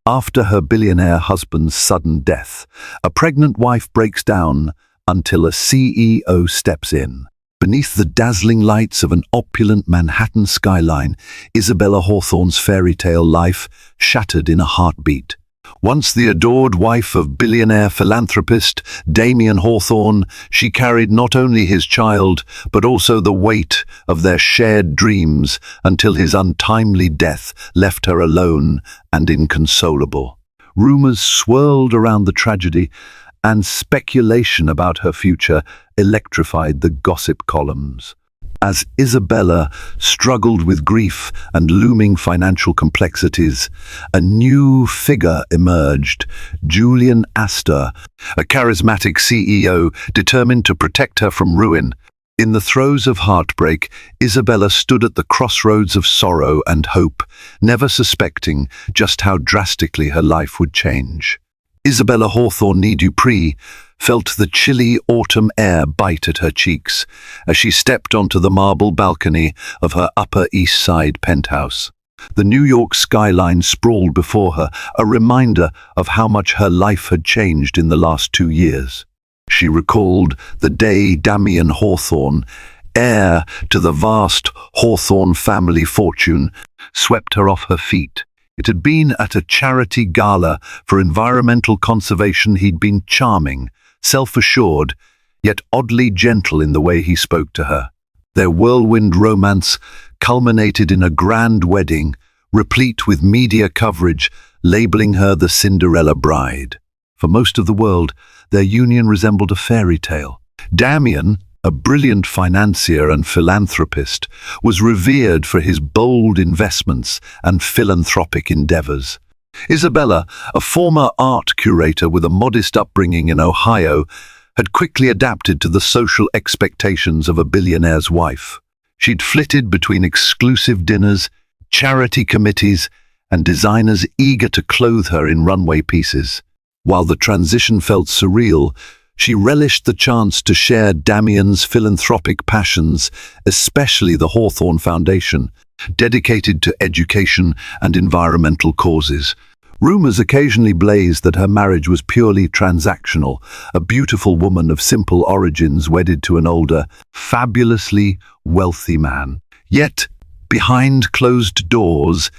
After her billionaire husband's sudden death, a pregnant wife breaks down until a CEO steps in. Beneath the dazzling lights of an opulent Manhattan skyline, Isabella Hawthorne's fairy tale life shattered in a heartbeat. Once the adored wife of billionaire philanthropist Damien Hawthorne, she carried not only his child, but also the weight of their shared dreams until his untimely death left her alone and inconsolable. Rumors swirled around the tragedy, and speculation about her future electrified the gossip columns. As Isabella struggled with grief and looming financial complexities, a new figure emerged, Julian Astor, a charismatic CEO determined to protect her from ruin. In the throes of heartbreak, Isabella stood at the crossroads of sorrow and hope, never suspecting just how drastically her life would change. Isabella Hawthorne née Dupree felt the chilly autumn air bite at her cheeks as she stepped onto the marble balcony of her Upper East Side penthouse. The New York skyline sprawled before her, a reminder of how much her life had changed in the last 2 years. She recalled the day Damien Hawthorne, heir to the vast Hawthorne family fortune, swept her off her feet. It had been at a charity gala for environmental conservation. He'd been charming, self-assured, yet oddly gentle in the way he spoke to her. Their whirlwind romance culminated in a grand wedding, replete with media coverage, labeling her the Cinderella bride. For most of the world, their union resembled a fairy tale. Damien, a brilliant financier and philanthropist, was revered for his bold investments and philanthropic endeavors. Isabella, a former art curator with a modest upbringing in Ohio, had quickly adapted to the social expectations of a billionaire's wife. She'd flitted between exclusive dinners, charity committees, and designers eager to clothe her in runway pieces. While the transition felt surreal, she relished the chance to share Damien's philanthropic passions, especially the Hawthorne Foundation, dedicated to education and environmental causes. Rumors occasionally blazed that her marriage was purely transactional, a beautiful woman of simple origins wedded to an older, fabulously wealthy man. Yet, behind closed doors,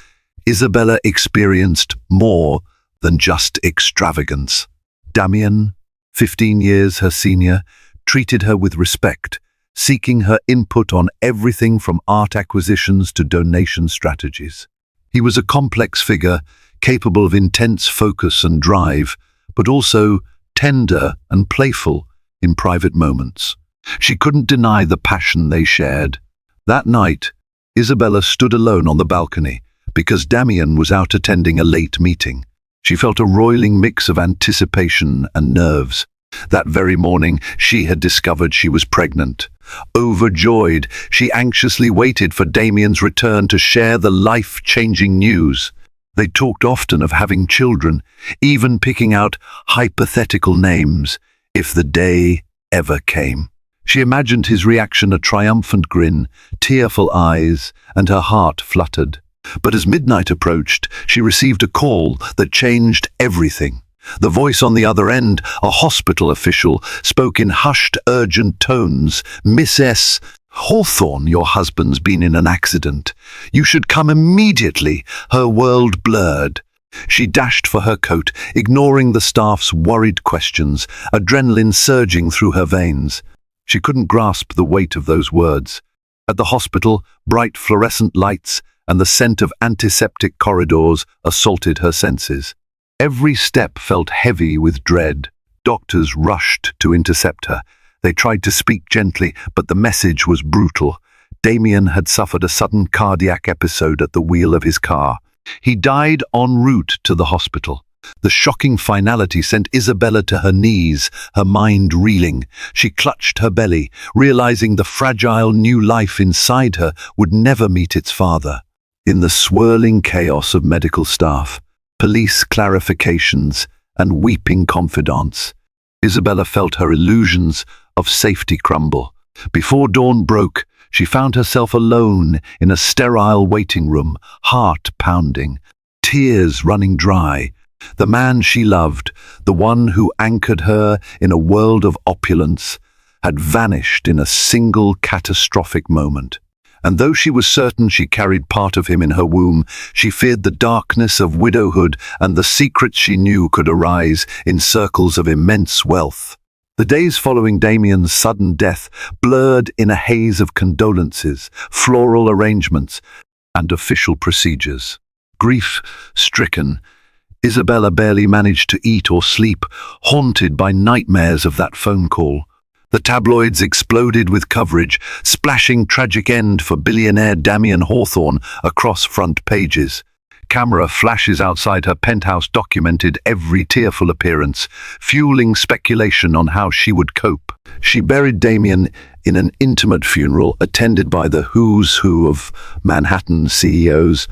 Isabella experienced more than just extravagance. Damien, 15 years her senior, treated her with respect, seeking her input on everything from art acquisitions to donation strategies. He was a complex figure, capable of intense focus and drive, but also tender and playful in private moments. She couldn't deny the passion they shared. That night, Isabella stood alone on the balcony because Damien was out attending a late meeting. She felt a roiling mix of anticipation and nerves. That very morning, she had discovered she was pregnant. Overjoyed, she anxiously waited for Damien's return to share the life-changing news. They talked often of having children, even picking out hypothetical names, if the day ever came. She imagined his reaction, a triumphant grin, tearful eyes, and her heart fluttered. But as midnight approached, she received a call that changed everything. The voice on the other end, a hospital official, spoke in hushed, urgent tones. "Miss S. Hawthorne, your husband's been in an accident. You should come immediately." Her world blurred. She dashed for her coat, ignoring the staff's worried questions, adrenaline surging through her veins. She couldn't grasp the weight of those words. At the hospital, bright fluorescent lights and the scent of antiseptic corridors assaulted her senses. Every step felt heavy with dread. Doctors rushed to intercept her. They tried to speak gently, but the message was brutal. Damien had suffered a sudden cardiac episode at the wheel of his car. He died en route to the hospital. The shocking finality sent Isabella to her knees, her mind reeling. She clutched her belly, realizing the fragile new life inside her would never meet its father. In the swirling chaos of medical staff, police clarifications, and weeping confidants, Isabella felt her illusions of safety crumble. Before dawn broke, she found herself alone in a sterile waiting room, heart pounding. tears running dry. The man she loved, the one who anchored her in a world of opulence, had vanished in a single catastrophic moment. And though she was certain she carried part of him in her womb, she feared the darkness of widowhood and the secrets she knew could arise in circles of immense wealth. The days following Damien's sudden death blurred in a haze of condolences, floral arrangements, and official procedures. Grief-stricken, Isabella barely managed to eat or sleep, haunted by nightmares of that phone call. The tabloids exploded with coverage, splashing tragic end for billionaire Damien Hawthorne across front pages. Camera flashes outside her penthouse documented every tearful appearance, fueling speculation on how she would cope. She buried Damien in an intimate funeral attended by the who's who of Manhattan CEOs,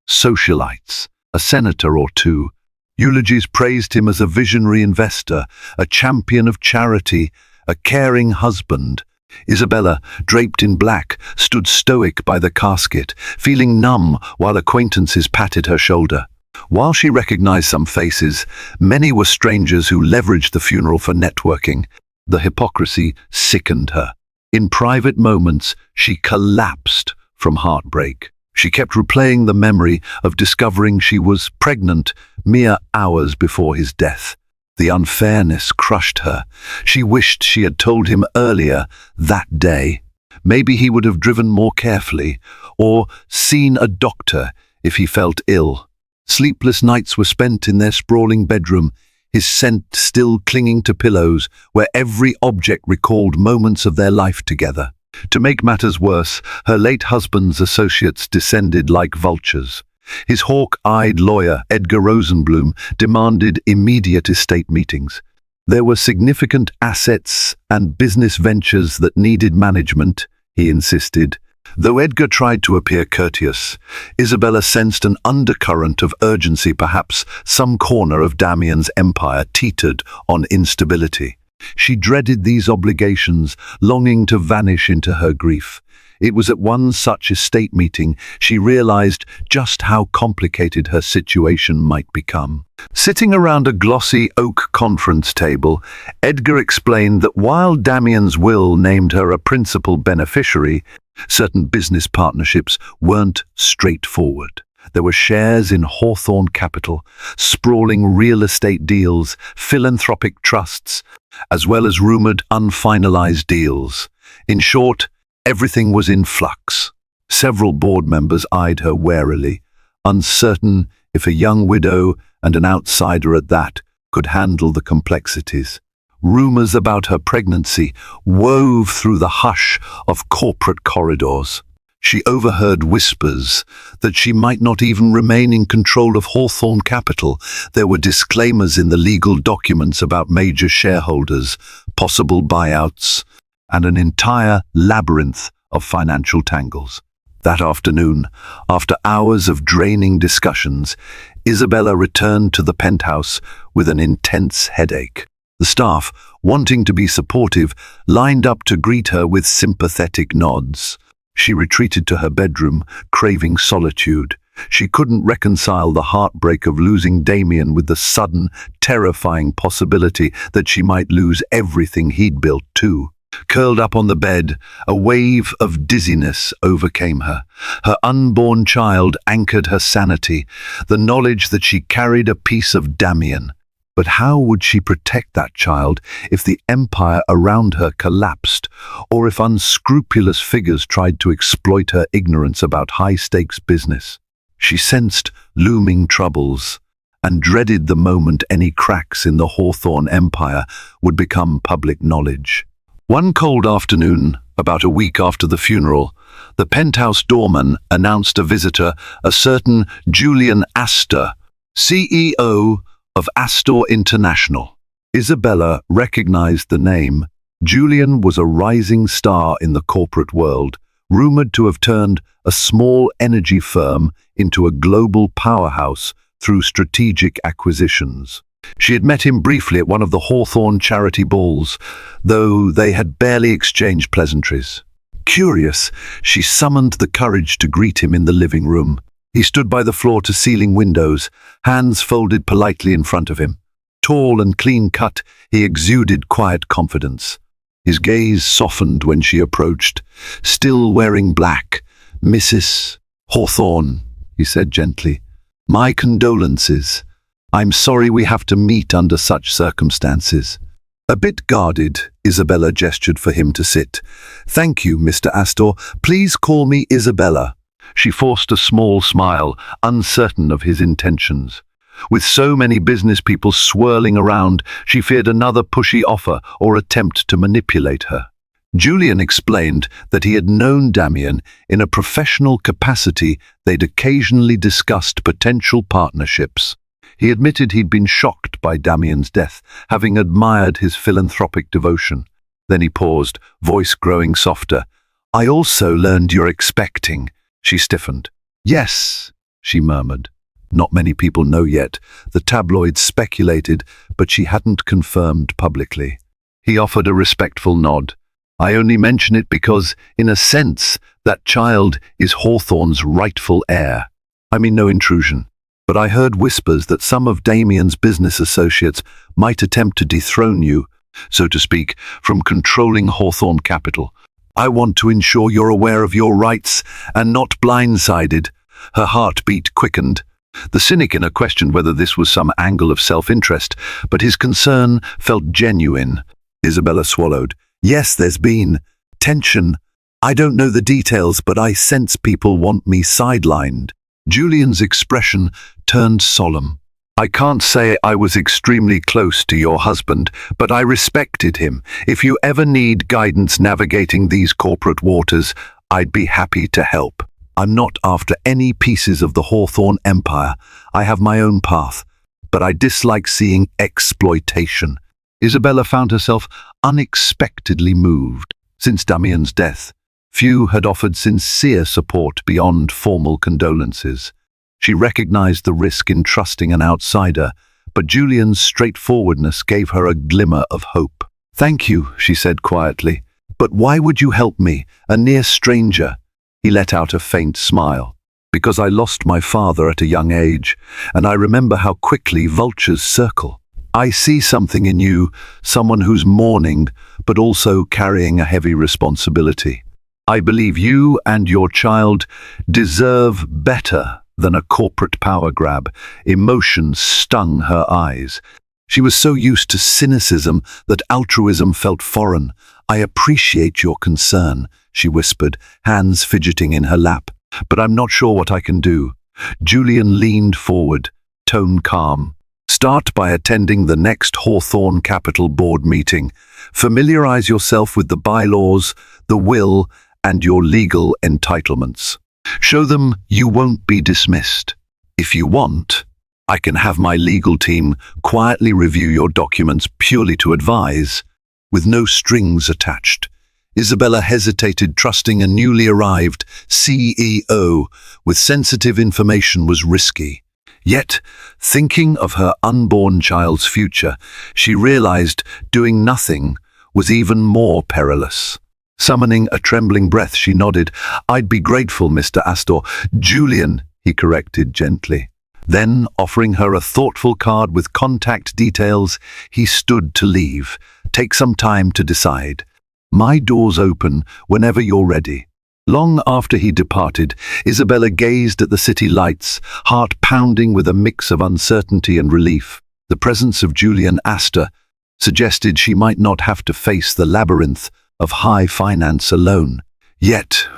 socialites, a senator or two. Eulogies praised him as a visionary investor, a champion of charity, a caring husband. Isabella, draped in black, stood stoic by the casket, feeling numb while acquaintances patted her shoulder. While she recognized some faces, many were strangers who leveraged the funeral for networking. The hypocrisy sickened her. In private moments, she collapsed from heartbreak. She kept replaying the memory of discovering she was pregnant mere hours before his death. The unfairness crushed her. She wished she had told him earlier that day. Maybe he would have driven more carefully, or seen a doctor if he felt ill. Sleepless nights were spent in their sprawling bedroom, his scent still clinging to pillows where every object recalled moments of their life together. To make matters worse, her late husband's associates descended like vultures. His hawk-eyed lawyer, Edgar Rosenblum, demanded immediate estate meetings. There were significant assets and business ventures that needed management, he insisted. Though Edgar tried to appear courteous, Isabella sensed an undercurrent of urgency. Perhaps some corner of Damien's empire teetered on instability. She dreaded these obligations, longing to vanish into her grief. It was at one such estate meeting she realized just how complicated her situation might become. Sitting around a glossy oak conference table, Edgar explained that while Damien's will named her a principal beneficiary, certain business partnerships weren't straightforward. There were shares in Hawthorne Capital, sprawling real estate deals, philanthropic trusts, as well as rumored unfinalized deals. In short, everything was in flux. Several board members eyed her warily, uncertain if a young widow and an outsider at that could handle the complexities. Rumors about her pregnancy wove through the hush of corporate corridors. She overheard whispers that she might not even remain in control of Hawthorne Capital. There were disclaimers in the legal documents about major shareholders, possible buyouts, and an entire labyrinth of financial tangles. That afternoon, after hours of draining discussions, Isabella returned to the penthouse with an intense headache. The staff, wanting to be supportive, lined up to greet her with sympathetic nods. She retreated to her bedroom, craving solitude. She couldn't reconcile the heartbreak of losing Damien with the sudden, terrifying possibility that she might lose everything he'd built too. Curled up on the bed, a wave of dizziness overcame her. Her unborn child anchored her sanity, the knowledge that she carried a piece of Damien. But how would she protect that child if the empire around her collapsed, or if unscrupulous figures tried to exploit her ignorance about high-stakes business? She sensed looming troubles and dreaded the moment any cracks in the Hawthorne empire would become public knowledge. One cold afternoon, about a week after the funeral, the penthouse doorman announced a visitor, a certain Julian Astor, CEO of Astor International. Isabella recognized the name. Julian was a rising star in the corporate world, rumored to have turned a small energy firm into a global powerhouse through strategic acquisitions. She had met him briefly at one of the Hawthorne charity balls, though they had barely exchanged pleasantries. Curious, she summoned the courage to greet him in the living room. He stood by the floor-to-ceiling windows, hands folded politely in front of him. Tall and clean-cut, he exuded quiet confidence. His gaze softened when she approached. "Still wearing black, Mrs. Hawthorne," he said gently. "My condolences. I'm sorry we have to meet under such circumstances." A bit guarded, Isabella gestured for him to sit. "Thank you, Mr. Astor. Please call me Isabella." She forced a small smile, uncertain of his intentions. With so many business people swirling around, she feared another pushy offer or attempt to manipulate her. Julian explained that he had known Damien in a professional capacity. They'd occasionally discussed potential partnerships. He admitted he'd been shocked by Damien's death, having admired his philanthropic devotion. Then he paused, voice growing softer. "I also learned you're expecting." She stiffened. "Yes," she murmured. Not many people know yet. The tabloids speculated, but she hadn't confirmed publicly. He offered a respectful nod. "I only mention it because, in a sense, that child is Hawthorne's rightful heir. I mean, no intrusion. But I heard whispers that some of Damien's business associates might attempt to dethrone you, so to speak, from controlling Hawthorne Capital. I want to ensure you're aware of your rights and not blindsided." Her heartbeat quickened. The cynic in her questioned whether this was some angle of self-interest, but his concern felt genuine. Isabella swallowed. "Yes, there's been tension. I don't know the details, but I sense people want me sidelined." Julian's expression turned solemn. "I can't say I was extremely close to your husband, but I respected him. If you ever need guidance navigating these corporate waters, I'd be happy to help. I'm not after any pieces of the Hawthorne empire. I have my own path, but I dislike seeing exploitation." Isabella found herself unexpectedly moved. Since Damien's death, few had offered sincere support beyond formal condolences. She recognized the risk in trusting an outsider, but Julian's straightforwardness gave her a glimmer of hope. "Thank you," she said quietly. "But why would you help me, a near stranger?" He let out a faint smile. "Because I lost my father at a young age, and I remember how quickly vultures circle. I see something in you, someone who's mourning, but also carrying a heavy responsibility. I believe you and your child deserve better than a corporate power grab." Emotion stung her eyes. She was so used to cynicism that altruism felt foreign. "I appreciate your concern," she whispered, hands fidgeting in her lap. "But I'm not sure what I can do." Julian leaned forward, tone calm. "Start by attending the next Hawthorne Capital Board meeting. Familiarize yourself with the bylaws, the will, and your legal entitlements. Show them you won't be dismissed. If you want, I can have my legal team quietly review your documents purely to advise, with no strings attached." Isabella hesitated, trusting a newly arrived CEO with sensitive information was risky. Yet, thinking of her unborn child's future, she realized doing nothing was even more perilous. Summoning a trembling breath, she nodded. "I'd be grateful, Mr. Astor." "Julian," he corrected gently. Then, offering her a thoughtful card with contact details, he stood to leave. "Take some time to decide. My door's open whenever you're ready." Long after he departed, Isabella gazed at the city lights, heart pounding with a mix of uncertainty and relief. The presence of Julian Astor suggested she might not have to face the labyrinth of high finance alone. Yet,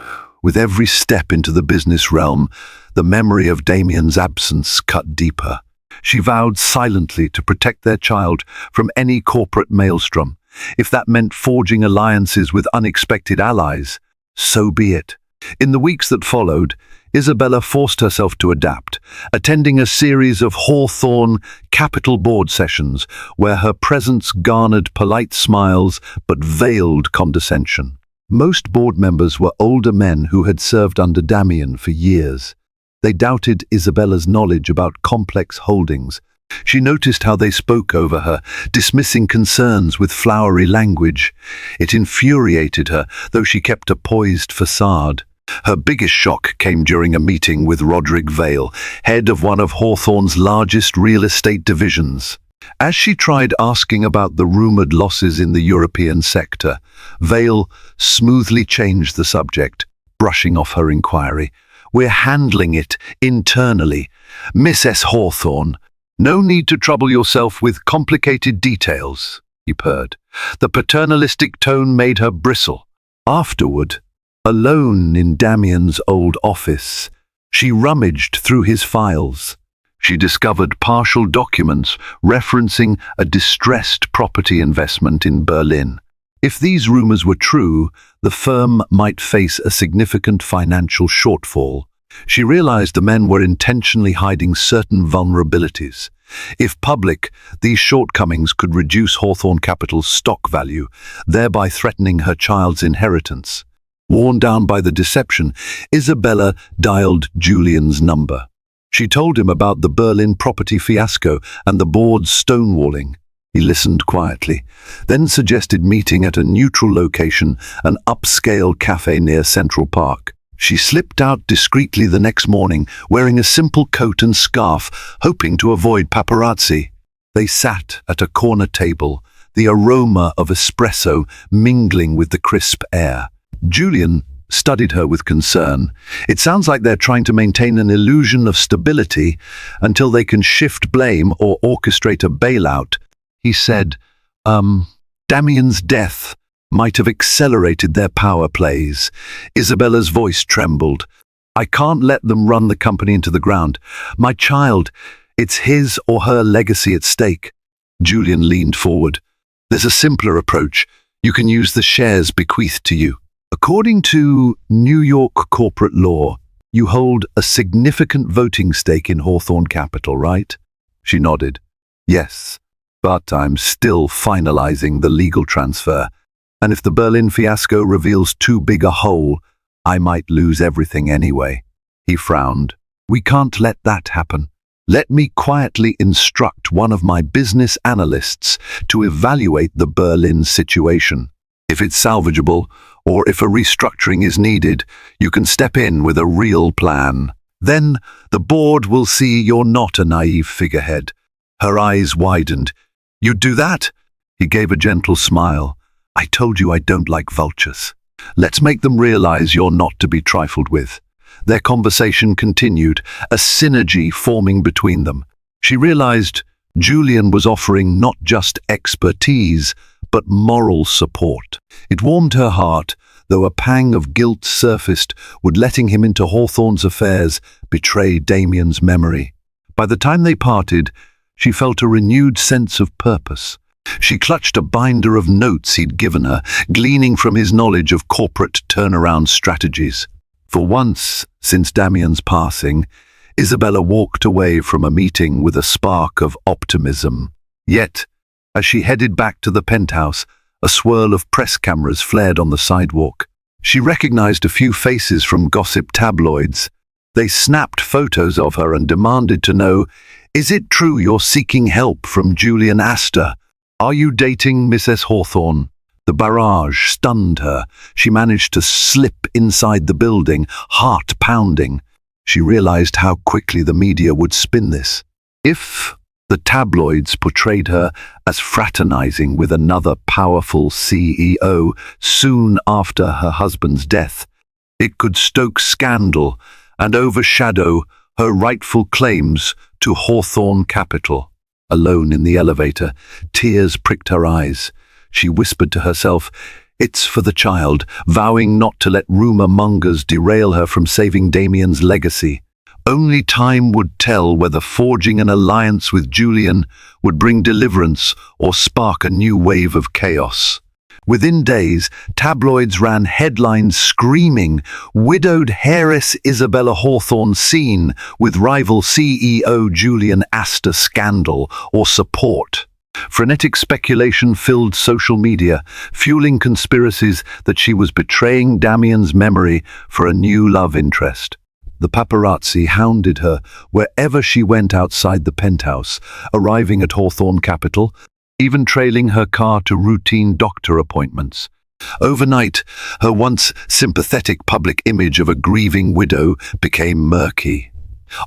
with every step into the business realm, the memory of Damien's absence cut deeper. She vowed silently to protect their child from any corporate maelstrom. If that meant forging alliances with unexpected allies, so be it. In the weeks that followed, Isabella forced herself to adapt, attending a series of Hawthorne Capital Board sessions where her presence garnered polite smiles but veiled condescension. Most board members were older men who had served under Damien for years. They doubted Isabella's knowledge about complex holdings. She noticed how they spoke over her, dismissing concerns with flowery language. It infuriated her, though she kept a poised facade. Her biggest shock came during a meeting with Roderick Vale, head of one of Hawthorne's largest real estate divisions. As she tried asking about the rumored losses in the European sector, Vale smoothly changed the subject, brushing off her inquiry. "We're handling it internally. Miss S. Hawthorne, no need to trouble yourself with complicated details," he purred. The paternalistic tone made her bristle. Afterward, alone in Damien's old office, she rummaged through his files. She discovered partial documents referencing a distressed property investment in Berlin. If these rumors were true, the firm might face a significant financial shortfall. She realized the men were intentionally hiding certain vulnerabilities. If public, these shortcomings could reduce Hawthorne Capital's stock value, thereby threatening her child's inheritance. Worn down by the deception, Isabella dialed Julian's number. She told him about the Berlin property fiasco and the board's stonewalling. He listened quietly, then suggested meeting at a neutral location, an upscale cafe near Central Park. She slipped out discreetly the next morning, wearing a simple coat and scarf, hoping to avoid paparazzi. They sat at a corner table, the aroma of espresso mingling with the crisp air. Julian studied her with concern. "It sounds like they're trying to maintain an illusion of stability until they can shift blame or orchestrate a bailout," he said. Damien's death might have accelerated their power plays." Isabella's voice trembled. "I can't let them run the company into the ground. My child, it's his or her legacy at stake." Julian leaned forward. "There's a simpler approach. You can use the shares bequeathed to you. According to New York corporate law, you hold a significant voting stake in Hawthorne Capital, right?" She nodded. "Yes, but I'm still finalizing the legal transfer. And if the Berlin fiasco reveals too big a hole, I might lose everything anyway." He frowned. "We can't let that happen. Let me quietly instruct one of my business analysts to evaluate the Berlin situation. If it's salvageable, or if a restructuring is needed, you can step in with a real plan. Then the board will see you're not a naive figurehead." Her eyes widened. "You'd do that?" He gave a gentle smile. "I told you I don't like vultures. Let's make them realize you're not to be trifled with." Their conversation continued, a synergy forming between them. She realized Julian was offering not just expertise, but moral support. It warmed her heart, though a pang of guilt surfaced, would letting him into Hawthorne's affairs betray Damien's memory. By the time they parted, she felt a renewed sense of purpose. She clutched a binder of notes he'd given her, gleaning from his knowledge of corporate turnaround strategies. For once, since Damien's passing, Isabella walked away from a meeting with a spark of optimism. Yet, as she headed back to the penthouse, a swirl of press cameras flared on the sidewalk. She recognized a few faces from gossip tabloids. They snapped photos of her and demanded to know, "Is it true you're seeking help from Julian Astor? Are you dating Mrs. Hawthorne?" The barrage stunned her. She managed to slip inside the building, heart pounding. She realized how quickly the media would spin this. If the tabloids portrayed her as fraternizing with another powerful CEO soon after her husband's death, it could stoke scandal and overshadow her rightful claims to Hawthorne Capital. Alone in the elevator, tears pricked her eyes. She whispered to herself, "It's for the child," vowing not to let rumor mongers derail her from saving Damien's legacy. Only time would tell whether forging an alliance with Julian would bring deliverance or spark a new wave of chaos. Within days, tabloids ran headlines screaming, "Widowed heiress Isabella Hawthorne seen with rival CEO Julian Astor scandal or support." Frenetic speculation filled social media, fueling conspiracies that she was betraying Damien's memory for a new love interest. The paparazzi hounded her wherever she went outside the penthouse, arriving at Hawthorne Capital, even trailing her car to routine doctor appointments. Overnight, her once sympathetic public image of a grieving widow became murky.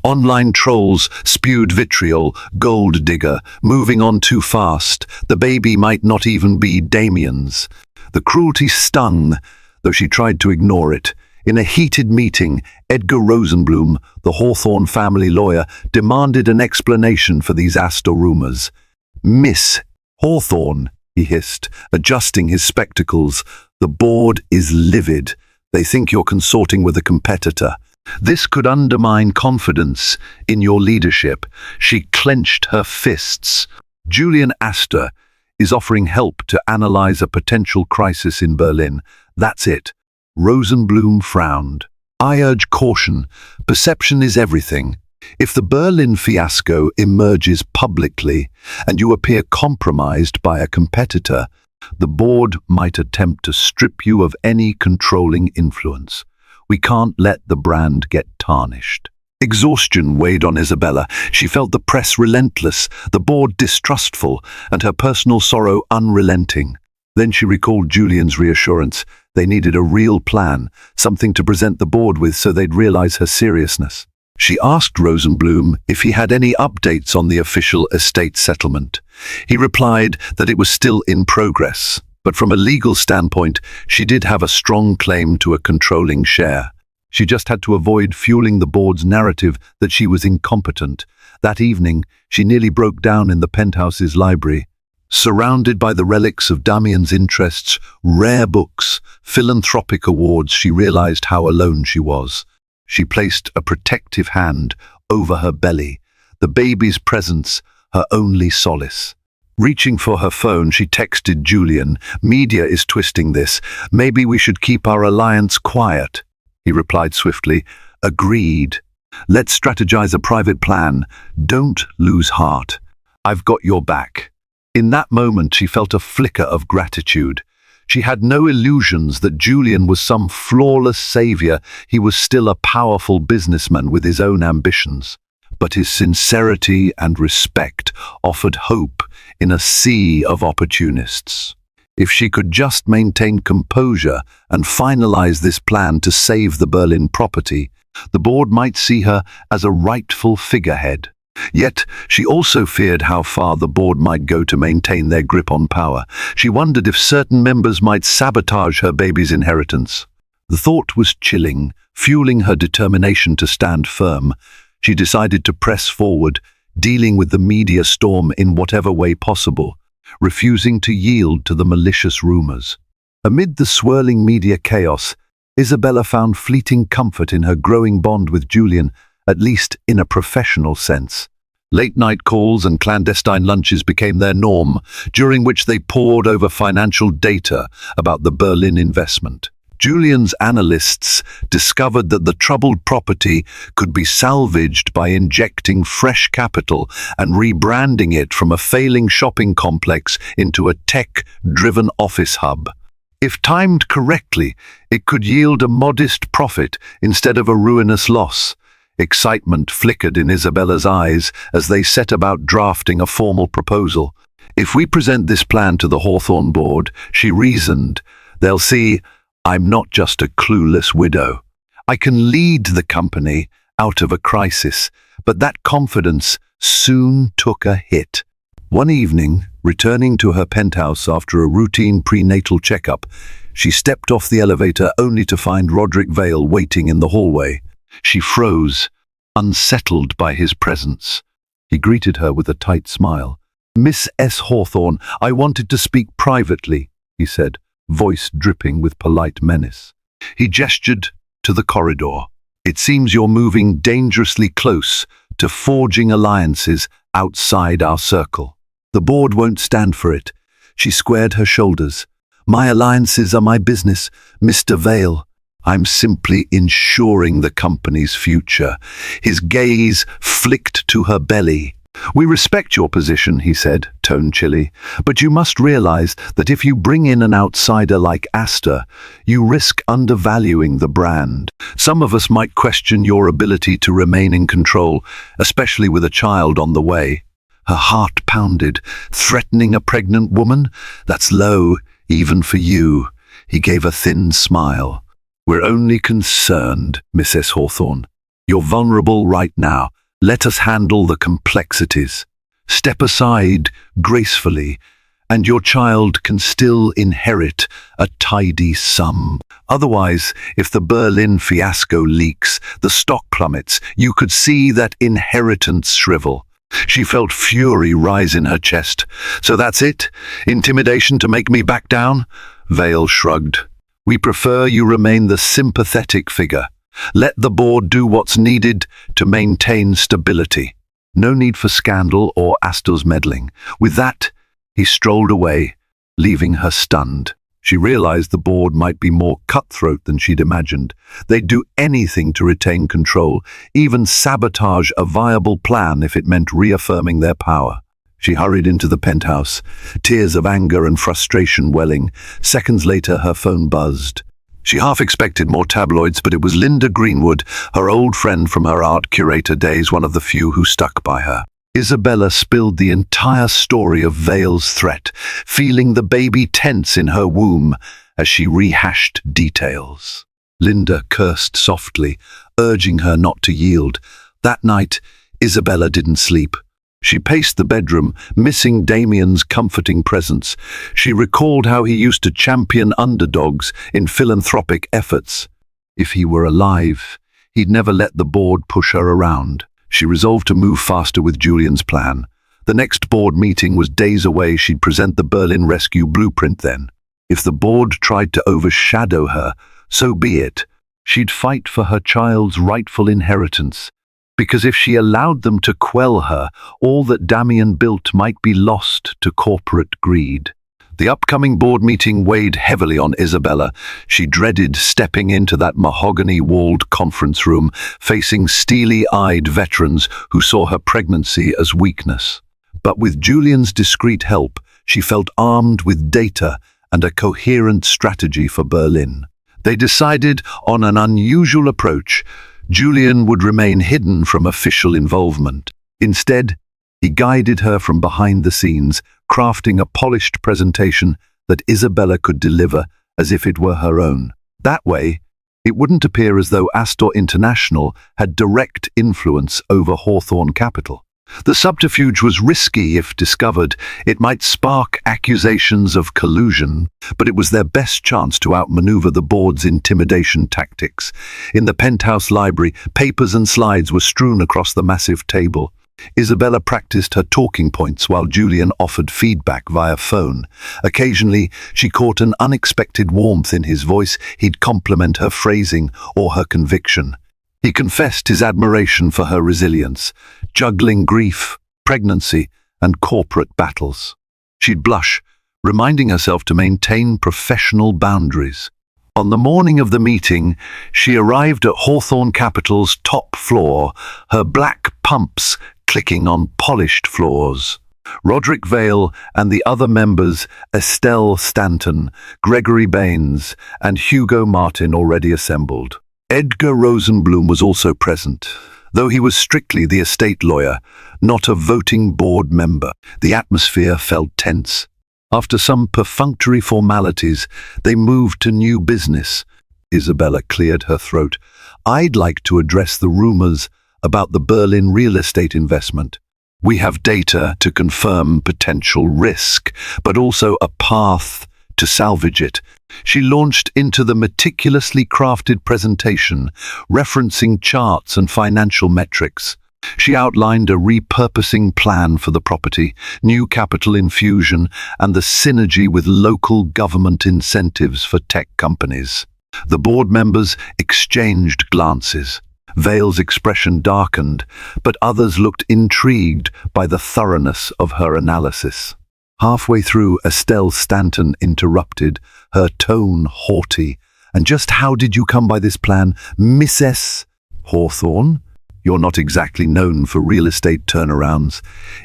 Online trolls spewed vitriol, gold digger, moving on too fast, the baby might not even be Damien's. The cruelty stung, though she tried to ignore it. In a heated meeting, Edgar Rosenblum, the Hawthorne family lawyer, demanded an explanation for these Astor rumors. "Miss Hawthorne," he hissed, adjusting his spectacles, "the board is livid. They think you're consorting with a competitor. This could undermine confidence in your leadership." She clenched her fists. "Julian Astor is offering help to analyze a potential crisis in Berlin. That's it." Rosenblum frowned. "I urge caution. Perception is everything. If the Berlin fiasco emerges publicly and you appear compromised by a competitor, the board might attempt to strip you of any controlling influence. We can't let the brand get tarnished." Exhaustion weighed on Isabella. She felt the press relentless, the board distrustful, and her personal sorrow unrelenting. Then she recalled Julian's reassurance. They needed a real plan, something to present the board with so they'd realize her seriousness. She asked Rosenblum if he had any updates on the official estate settlement. He replied that it was still in progress, but from a legal standpoint, she did have a strong claim to a controlling share. She just had to avoid fueling the board's narrative that she was incompetent. That evening, she nearly broke down in the penthouse's library. Surrounded by the relics of Damien's interests, rare books, philanthropic awards, she realized how alone she was. She placed a protective hand over her belly, the baby's presence her only solace. Reaching for her phone, she texted Julian, "Media is twisting this. Maybe we should keep our alliance quiet." He replied swiftly, "Agreed. Let's strategize a private plan. Don't lose heart. I've got your back." In that moment, she felt a flicker of gratitude. She had no illusions that Julian was some flawless savior. He was still a powerful businessman with his own ambitions. But his sincerity and respect offered hope in a sea of opportunists. If she could just maintain composure and finalize this plan to save the Berlin property, the board might see her as a rightful figurehead. Yet, she also feared how far the board might go to maintain their grip on power. She wondered if certain members might sabotage her baby's inheritance. The thought was chilling, fueling her determination to stand firm. She decided to press forward, dealing with the media storm in whatever way possible, refusing to yield to the malicious rumors. Amid the swirling media chaos, Isabella found fleeting comfort in her growing bond with Julian, at least in a professional sense. Late-night calls and clandestine lunches became their norm, during which they pored over financial data about the Berlin investment. Julian's analysts discovered that the troubled property could be salvaged by injecting fresh capital and rebranding it from a failing shopping complex into a tech-driven office hub. If timed correctly, it could yield a modest profit instead of a ruinous loss. Excitement flickered in Isabella's eyes as they set about drafting a formal proposal. "If we present this plan to the Hawthorne board," she reasoned, "they'll see I'm not just a clueless widow. I can lead the company out of a crisis." But that confidence soon took a hit. One evening, returning to her penthouse after a routine prenatal checkup, she stepped off the elevator only to find Roderick Vale waiting in the hallway. She froze, unsettled by his presence. He greeted her with a tight smile. "Miss S. Hawthorne, I wanted to speak privately," he said, voice dripping with polite menace. He gestured to the corridor. "It seems you're moving dangerously close to forging alliances outside our circle. The board won't stand for it." She squared her shoulders. "My alliances are my business, Mr. Vale. I'm simply ensuring the company's future." His gaze flicked to her belly. "We respect your position," he said, tone chilly, "but you must realize that if you bring in an outsider like Astor, you risk undervaluing the brand. Some of us might question your ability to remain in control, especially with a child on the way." Her heart pounded. "Threatening a pregnant woman? That's low, even for you." He gave a thin smile. "We're only concerned, Mrs. Hawthorne. You're vulnerable right now. Let us handle the complexities. Step aside gracefully, and your child can still inherit a tidy sum. Otherwise, if the Berlin fiasco leaks, the stock plummets, you could see that inheritance shrivel." She felt fury rise in her chest. "So that's it? Intimidation to make me back down?" Vale shrugged. "We prefer you remain the sympathetic figure. Let the board do what's needed to maintain stability. No need for scandal or Astor's meddling." With that, he strolled away, leaving her stunned. She realized the board might be more cutthroat than she'd imagined. They'd do anything to retain control, even sabotage a viable plan if it meant reaffirming their power. She hurried into the penthouse, tears of anger and frustration welling. Seconds later, her phone buzzed. She half expected more tabloids, but it was Linda Greenwood, her old friend from her art curator days, one of the few who stuck by her. Isabella spilled the entire story of Vale's threat, feeling the baby tense in her womb as she rehashed details. Linda cursed softly, urging her not to yield. That night, Isabella didn't sleep. She paced the bedroom, missing Damien's comforting presence. She recalled how he used to champion underdogs in philanthropic efforts. If he were alive, he'd never let the board push her around. She resolved to move faster with Julian's plan. The next board meeting was days away. She'd present the Berlin rescue blueprint then. If the board tried to overshadow her, so be it. She'd fight for her child's rightful inheritance. Because if she allowed them to quell her, all that Damien built might be lost to corporate greed. The upcoming board meeting weighed heavily on Isabella. She dreaded stepping into that mahogany-walled conference room, facing steely-eyed veterans who saw her pregnancy as weakness. But with Julian's discreet help, she felt armed with data and a coherent strategy for Berlin. They decided on an unusual approach. Julian would remain hidden from official involvement. Instead, he guided her from behind the scenes, crafting a polished presentation that Isabella could deliver as if it were her own. That way, it wouldn't appear as though Astor International had direct influence over Hawthorne Capital. The subterfuge was risky if discovered. It might spark accusations of collusion, but it was their best chance to outmaneuver the board's intimidation tactics. In the penthouse library, papers and slides were strewn across the massive table. Isabella practiced her talking points while Julian offered feedback via phone. Occasionally, she caught an unexpected warmth in his voice. He'd compliment her phrasing or her conviction. He confessed his admiration for her resilience, juggling grief, pregnancy, and corporate battles. She'd blush, reminding herself to maintain professional boundaries. On the morning of the meeting, she arrived at Hawthorne Capital's top floor, her black pumps clicking on polished floors. Roderick Vale and the other members, Estelle Stanton, Gregory Baines, and Hugo Martin, already assembled. Edgar Rosenblum was also present, though he was strictly the estate lawyer, not a voting board member. The atmosphere felt tense. After some perfunctory formalities, they moved to new business. Isabella cleared her throat. "I'd like to address the rumors about the Berlin real estate investment. We have data to confirm potential risk, but also a path to salvage it." She launched into the meticulously crafted presentation, referencing charts and financial metrics. She outlined a repurposing plan for the property, new capital infusion, and the synergy with local government incentives for tech companies. The board members exchanged glances. Vale's expression darkened, but others looked intrigued by the thoroughness of her analysis. Halfway through, Estelle Stanton interrupted, her tone haughty. "And just how did you come by this plan, Mrs. Hawthorne? You're not exactly known for real estate turnarounds."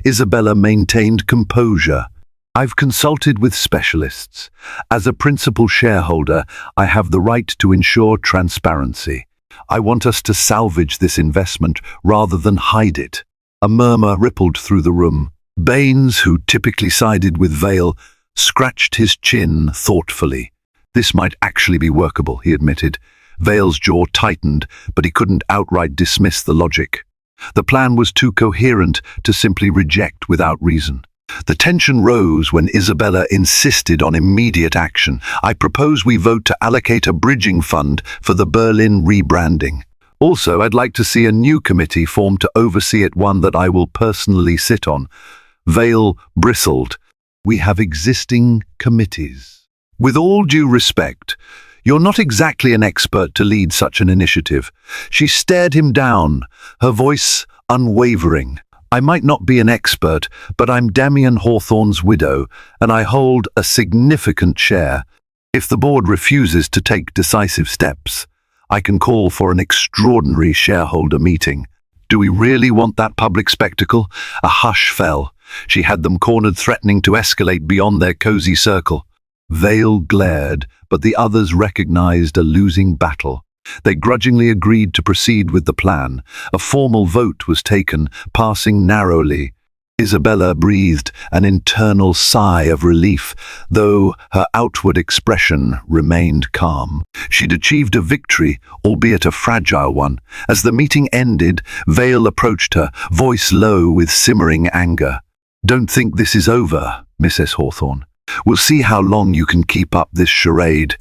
Isabella maintained composure. "I've consulted with specialists. As a principal shareholder, I have the right to ensure transparency. I want us to salvage this investment rather than hide it." A murmur rippled through the room. Baines, who typically sided with Vale, scratched his chin thoughtfully. This might actually be workable, he admitted. Vale's jaw tightened, but he couldn't outright dismiss the logic. The plan was too coherent to simply reject without reason. The tension rose when Isabella insisted on immediate action. I propose we vote to allocate a bridging fund for the Berlin rebranding. Also, I'd like to see a new committee formed to oversee it, one that I will personally sit on. Vale bristled. We have existing committees. With all due respect, you're not exactly an expert to lead such an initiative. She stared him down, her voice unwavering. I might not be an expert, but I'm Damien Hawthorne's widow, and I hold a significant share. If the board refuses to take decisive steps, I can call for an extraordinary shareholder meeting. Do we really want that public spectacle? A hush fell. She had them cornered, threatening to escalate beyond their cozy circle. Vale glared, but the others recognized a losing battle. They grudgingly agreed to proceed with the plan. A formal vote was taken, passing narrowly. Isabella breathed an internal sigh of relief, though her outward expression remained calm. She'd achieved a victory, albeit a fragile one. As the meeting ended, Vale approached her, voice low with simmering anger. Don't think this is over, Mrs. Hawthorne. We'll see how long you can keep up this charade,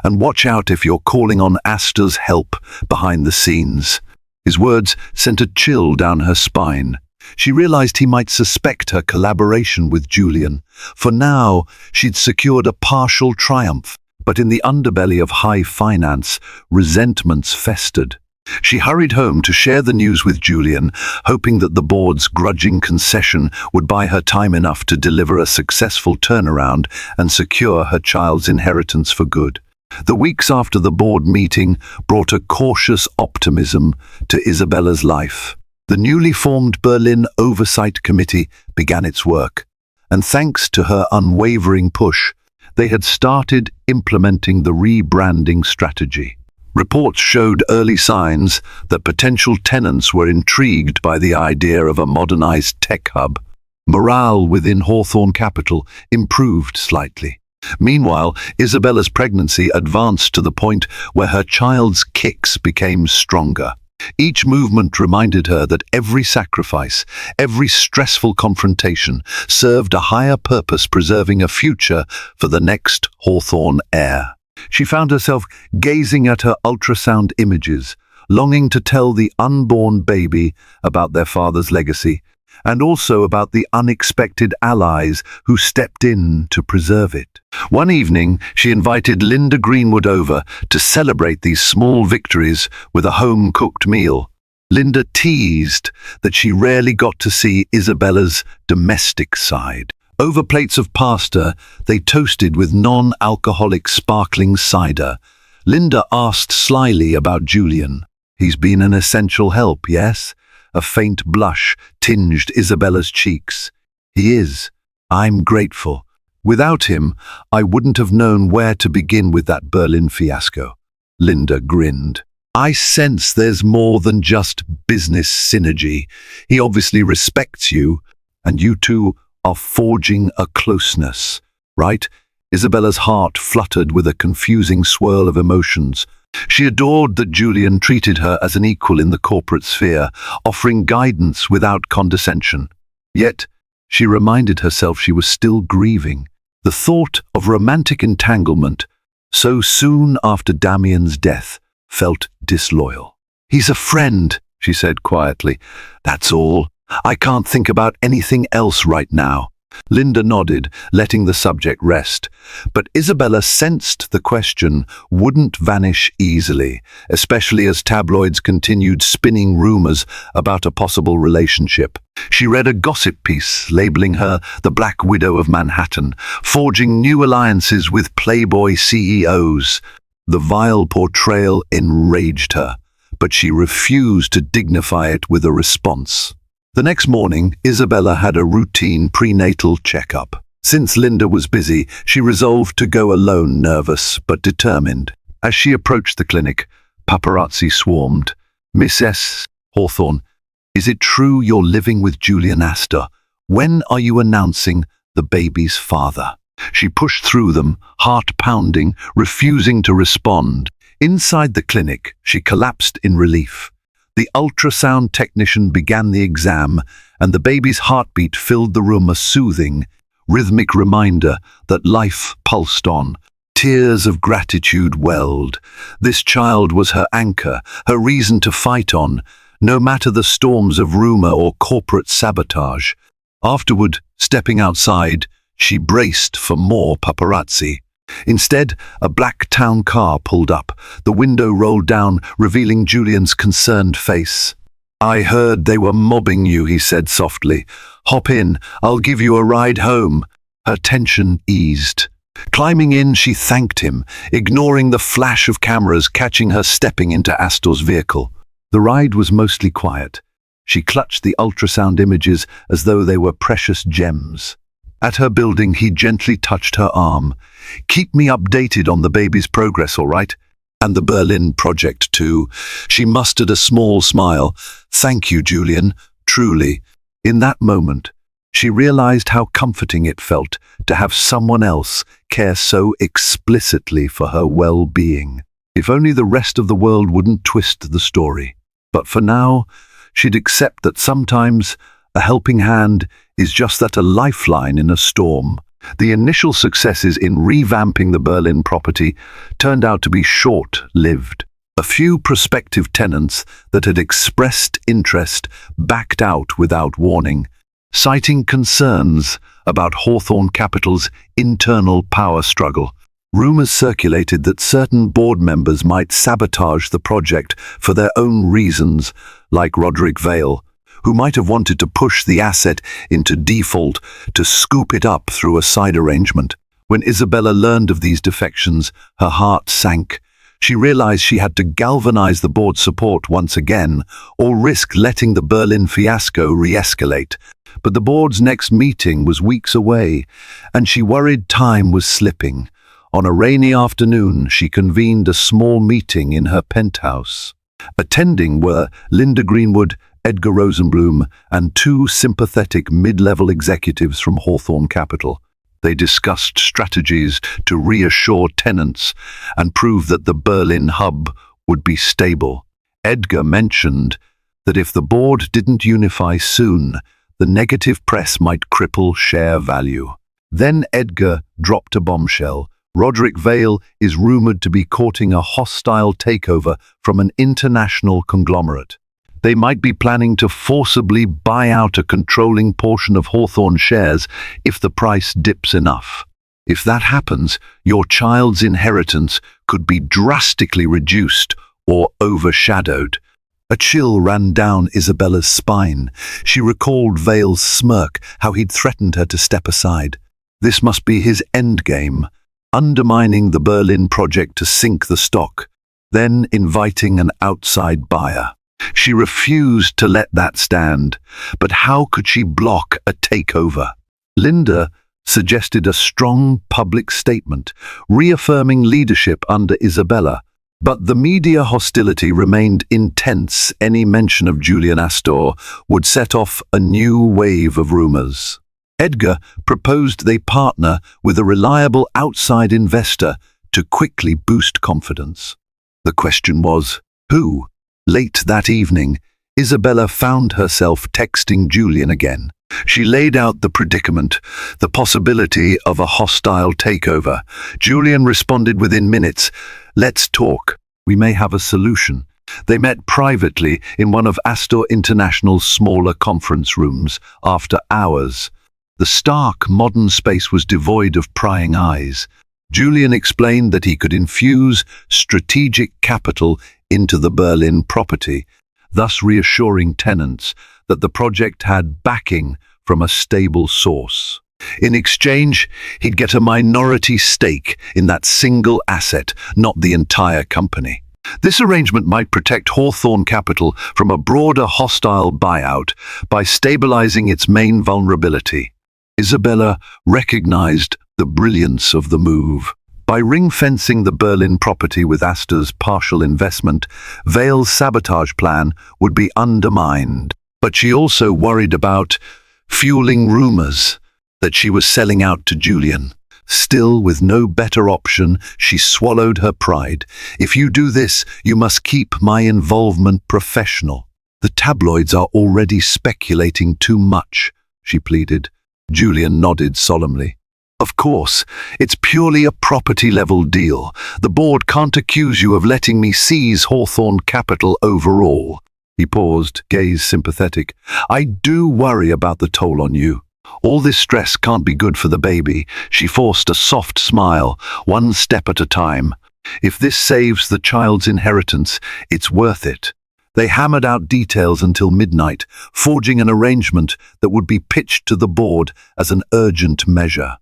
and watch out if you're calling on Asta's help behind the scenes. His words sent a chill down her spine. She realized he might suspect her collaboration with Julian. For now, she'd secured a partial triumph, but in the underbelly of high finance, resentments festered. She hurried home to share the news with Julian, hoping that the board's grudging concession would buy her time enough to deliver a successful turnaround and secure her child's inheritance for good. The weeks after the board meeting brought a cautious optimism to Isabella's life. The newly formed Berlin Oversight Committee began its work, and thanks to her unwavering push, they had started implementing the rebranding strategy. Reports showed early signs that potential tenants were intrigued by the idea of a modernized tech hub. Morale within Hawthorne Capital improved slightly. Meanwhile, Isabella's pregnancy advanced to the point where her child's kicks became stronger. Each movement reminded her that every sacrifice, every stressful confrontation served a higher purpose, preserving a future for the next Hawthorne heir. She found herself gazing at her ultrasound images, longing to tell the unborn baby about their father's legacy, and also about the unexpected allies who stepped in to preserve it. One evening, she invited Linda Greenwood over to celebrate these small victories with a home-cooked meal. Linda teased that she rarely got to see Isabella's domestic side. Over plates of pasta, they toasted with non-alcoholic sparkling cider. Linda asked slyly about Julian. He's been an essential help, yes? A faint blush tinged Isabella's cheeks. He is. I'm grateful. Without him, I wouldn't have known where to begin with that Berlin fiasco. Linda grinned. I sense there's more than just business synergy. He obviously respects you, and you two are forging a closeness, right? Isabella's heart fluttered with a confusing swirl of emotions. She adored that Julian treated her as an equal in the corporate sphere, offering guidance without condescension. Yet, she reminded herself she was still grieving. The thought of romantic entanglement, so soon after Damien's death, felt disloyal. He's a friend, she said quietly. That's all. I can't think about anything else right now. Linda nodded, letting the subject rest. But Isabella sensed the question wouldn't vanish easily, especially as tabloids continued spinning rumors about a possible relationship. She read a gossip piece labeling her the Black Widow of Manhattan, forging new alliances with Playboy CEOs. The vile portrayal enraged her, but she refused to dignify it with a response. The next morning, Isabella had a routine prenatal checkup. Since Linda was busy, she resolved to go alone, nervous but determined. As she approached the clinic, paparazzi swarmed. Mrs. Hawthorne, is it true you're living with Julian Asta? When are you announcing the baby's father? She pushed through them, heart pounding, refusing to respond. Inside the clinic, she collapsed in relief. The ultrasound technician began the exam, and the baby's heartbeat filled the room, a soothing, rhythmic reminder that life pulsed on. Tears of gratitude welled. This child was her anchor, her reason to fight on, no matter the storms of rumor or corporate sabotage. Afterward, stepping outside, she braced for more paparazzi. Instead, a black town car pulled up. The window rolled down, revealing Julian's concerned face. "I heard they were mobbing you," he said softly. "Hop in, I'll give you a ride home." Her tension eased. Climbing in, she thanked him, ignoring the flash of cameras catching her stepping into Astor's vehicle. The ride was mostly quiet. She clutched the ultrasound images as though they were precious gems. At her building, he gently touched her arm. "Keep me updated on the baby's progress, all right? And the Berlin project, too." She mustered a small smile. "Thank you, Julian, truly." In that moment, she realized how comforting it felt to have someone else care so explicitly for her well-being. If only the rest of the world wouldn't twist the story. But for now, she'd accept that sometimes a helping hand is just that, a lifeline in a storm. The initial successes in revamping the Berlin property turned out to be short-lived. A few prospective tenants that had expressed interest backed out without warning, citing concerns about Hawthorne Capital's internal power struggle. Rumors circulated that certain board members might sabotage the project for their own reasons, like Roderick Vale, who might have wanted to push the asset into default to scoop it up through a side arrangement. When Isabella learned of these defections, her heart sank. She realized she had to galvanize the board's support once again, or risk letting the Berlin fiasco re-escalate. But the board's next meeting was weeks away, and she worried time was slipping. On a rainy afternoon, she convened a small meeting in her penthouse. Attending were Linda Greenwood, Edgar Rosenblum, and two sympathetic mid-level executives from Hawthorne Capital. They discussed strategies to reassure tenants and prove that the Berlin hub would be stable. Edgar mentioned that if the board didn't unify soon, the negative press might cripple share value. Then Edgar dropped a bombshell. Roderick Vale is rumored to be courting a hostile takeover from an international conglomerate. They might be planning to forcibly buy out a controlling portion of Hawthorne shares if the price dips enough. If that happens, your child's inheritance could be drastically reduced or overshadowed. A chill ran down Isabella's spine. She recalled Vale's smirk, how he'd threatened her to step aside. This must be his endgame, undermining the Berlin project to sink the stock, then inviting an outside buyer. She refused to let that stand, but how could she block a takeover? Linda suggested a strong public statement, reaffirming leadership under Isabella, but the media hostility remained intense. Any mention of Julian Astor would set off a new wave of rumors. Edgar proposed they partner with a reliable outside investor to quickly boost confidence. The question was, who? Late that evening, Isabella found herself texting Julian again. She laid out the predicament, the possibility of a hostile takeover. Julian responded within minutes, "Let's talk. We may have a solution." They met privately in one of Astor International's smaller conference rooms after hours. The stark, modern space was devoid of prying eyes. Julian explained that he could infuse strategic capital into the Berlin property, thus reassuring tenants that the project had backing from a stable source. In exchange, he'd get a minority stake in that single asset, not the entire company. This arrangement might protect Hawthorne Capital from a broader hostile buyout by stabilizing its main vulnerability. Isabella recognized the brilliance of the move. By ring-fencing the Berlin property with Astor's partial investment, Vale's sabotage plan would be undermined. But she also worried about fueling rumors that she was selling out to Julian. Still, with no better option, she swallowed her pride. "If you do this, you must keep my involvement professional." "The tabloids are already speculating too much," she pleaded. Julian nodded solemnly. "Of course, it's purely a property-level deal. The board can't accuse you of letting me seize Hawthorne Capital overall." He paused, gaze sympathetic. "I do worry about the toll on you. All this stress can't be good for the baby." She forced a soft smile, one step at a time. "If this saves the child's inheritance, it's worth it." They hammered out details until midnight, forging an arrangement that would be pitched to the board as an urgent measure.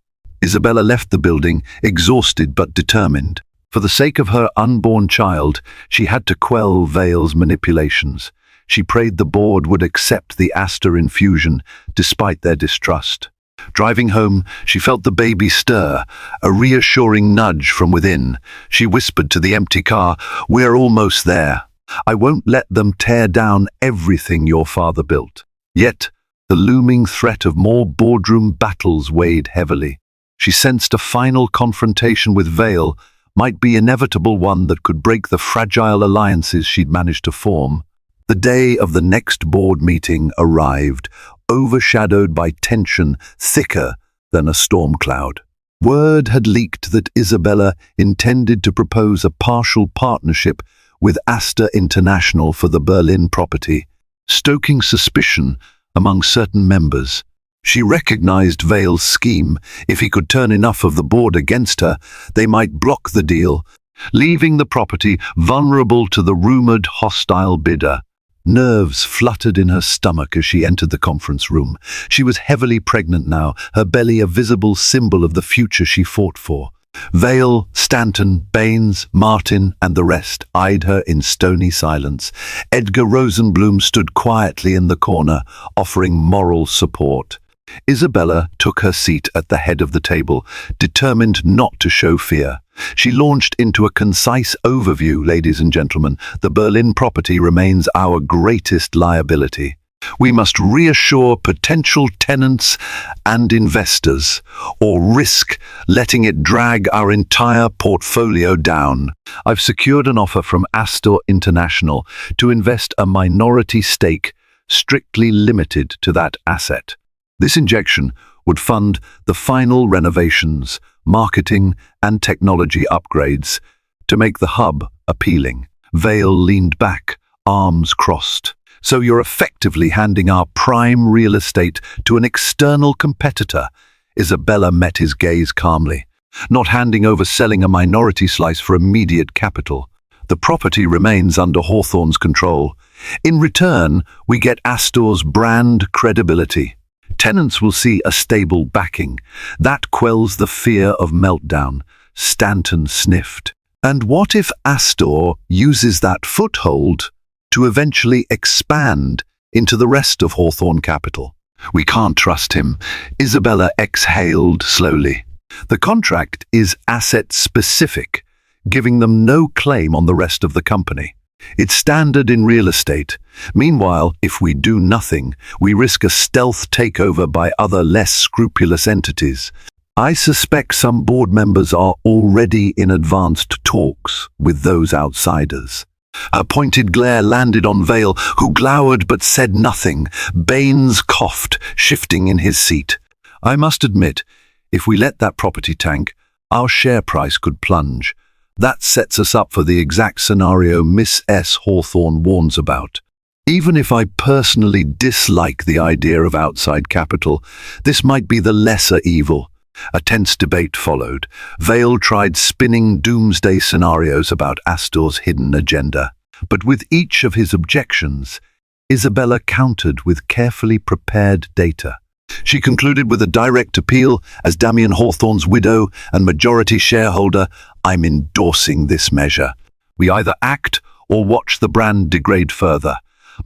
Isabella left the building, exhausted but determined. For the sake of her unborn child, she had to quell Vale's manipulations. She prayed the board would accept the Astor infusion, despite their distrust. Driving home, she felt the baby stir, a reassuring nudge from within. She whispered to the empty car, "We're almost there. I won't let them tear down everything your father built." Yet, the looming threat of more boardroom battles weighed heavily. She sensed a final confrontation with Vale might be inevitable, one that could break the fragile alliances she'd managed to form. The day of the next board meeting arrived, overshadowed by tension thicker than a storm cloud. Word had leaked that Isabella intended to propose a partial partnership with Astor International for the Berlin property, stoking suspicion among certain members. She recognized Vale's scheme. If he could turn enough of the board against her, they might block the deal, leaving the property vulnerable to the rumored hostile bidder. Nerves fluttered in her stomach as she entered the conference room. She was heavily pregnant now, her belly a visible symbol of the future she fought for. Vale, Stanton, Baines, Martin, and the rest eyed her in stony silence. Edgar Rosenblum stood quietly in the corner, offering moral support. Isabella took her seat at the head of the table, determined not to show fear. She launched into a concise overview. "Ladies and gentlemen, the Berlin property remains our greatest liability. We must reassure potential tenants and investors, or risk letting it drag our entire portfolio down. I've secured an offer from Astor International to invest a minority stake, strictly limited to that asset. This injection would fund the final renovations, marketing, and technology upgrades to make the hub appealing." Vale leaned back, arms crossed. "So you're effectively handing our prime real estate to an external competitor?" Isabella met his gaze calmly. "Not handing over, selling a minority slice for immediate capital. The property remains under Hawthorne's control. In return, we get Astor's brand credibility. Tenants will see a stable backing. That quells the fear of meltdown." Stanton sniffed. "And what if Astor uses that foothold to eventually expand into the rest of Hawthorne Capital?" "We can't trust him." Isabella exhaled slowly. "The contract is asset-specific, giving them no claim on the rest of the company. It's standard in real estate. Meanwhile, if we do nothing, we risk a stealth takeover by other less scrupulous entities. I suspect some board members are already in advanced talks with those outsiders." Her pointed glare landed on Vale, who glowered but said nothing. Baines coughed, shifting in his seat. "I must admit, if we let that property tank, our share price could plunge. That sets us up for the exact scenario Miss S. Hawthorne warns about. Even if I personally dislike the idea of outside capital, this might be the lesser evil." A tense debate followed. Vale tried spinning doomsday scenarios about Astor's hidden agenda. But with each of his objections, Isabella countered with carefully prepared data. She concluded with a direct appeal. "As Damien Hawthorne's widow and majority shareholder, I'm endorsing this measure. We either act or watch the brand degrade further.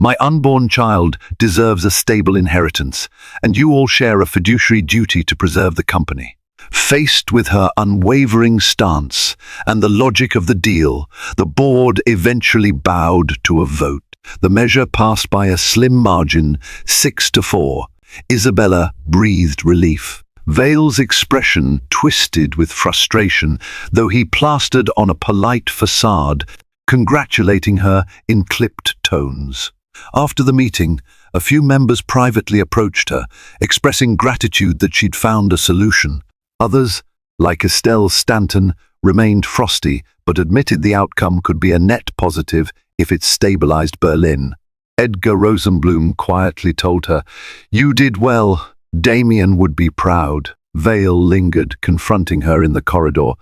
My unborn child deserves a stable inheritance, and you all share a fiduciary duty to preserve the company." Faced with her unwavering stance and the logic of the deal, the board eventually bowed to a vote. The measure passed by a slim margin, 6-4. Isabella breathed relief. Vale's expression twisted with frustration, though he plastered on a polite facade, congratulating her in clipped tones. After the meeting, a few members privately approached her, expressing gratitude that she'd found a solution. Others, like Estelle Stanton, remained frosty, but admitted the outcome could be a net positive if it stabilized Berlin. Edgar Rosenblum quietly told her, "You did well. Damien would be proud." Vale lingered, confronting her in the corridor.